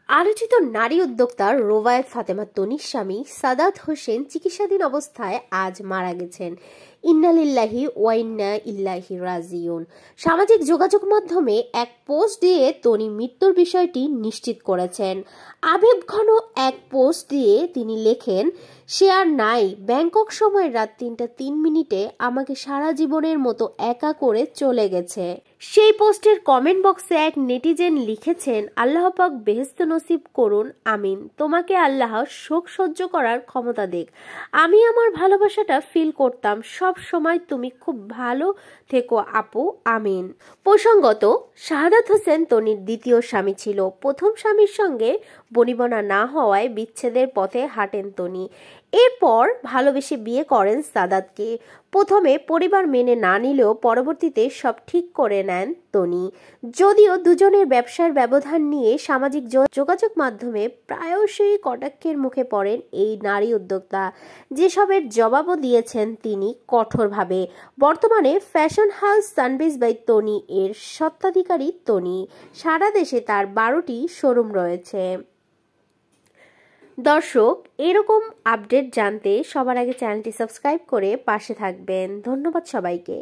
আলোচিত নারী উদ্যোক্তা রোবায়েত ফাতেমা তনির স্বামী সাদাত হোসেন চিকিৎসাধীন অবস্থায় আজ মারা গেছেন। ইন্না লিল্লাহি ওয়া ইন্না ইলাইহি রাজিউন। সামাজিক যোগাযোগ মাধ্যমে এক পোস্ট দিয়ে তনি মৃত্যুর বিষয়টি নিশ্চিত করেছেন। আবেগঘন এক পোস্ট দিয়ে তিনি লেখেন, সে আর নাই। ব্যাংকক সময় রাত ৩টা ৩ মিনিটে আমাকে সারা জীবনের মতো একা করে চলে গেছে। সেই পোস্টের কমেন্ট বক্সে এক নেটিজেন লিখেছেন, আল্লাহ পাক বেহেশত নসিব করুন, আমিন। তোমাকে আল্লাহ শোক সহ্য করার ক্ষমতা দেখ। আমি আমার ভালোবাসাটা ফিল করতাম সব সময়। তুমি খুব ভালো থেকো আপু, আমিন। প্রসঙ্গত, শাহাদাত হোসেন তনির দ্বিতীয় স্বামী ছিল। প্রথম স্বামীর সঙ্গে বনিবনা না হওয়ায় বিচ্ছেদের পথে হাঁটেন তনি। এরপর ভালোবেসে বিয়ে করেন সাদাতকে। প্রথমে পরিবার মেনে না নিলেও পরবর্তীতে সব ঠিক করে নেন তনি। যদিও দুজনের ব্যবসার ব্যবধান নিয়ে সামাজিক যোগাযোগ মাধ্যমে প্রায়শই কটাক্ষের মুখে পড়েন এই নারী উদ্যোক্তা, যেসবের জবাবও দিয়েছেন তিনি কঠোরভাবে। বর্তমানে ফ্যাশন হাউস সানবিজ বাই তনি এর স্বত্বাধিকারী তনি। সারা দেশে তার 12টি শোরুম রয়েছে। দর্শক, এরকম আপডেট জানতে সবার আগে চ্যানেলটি সাবস্ক্রাইব করে পাশে থাকবেন। ধন্যবাদ সবাইকে।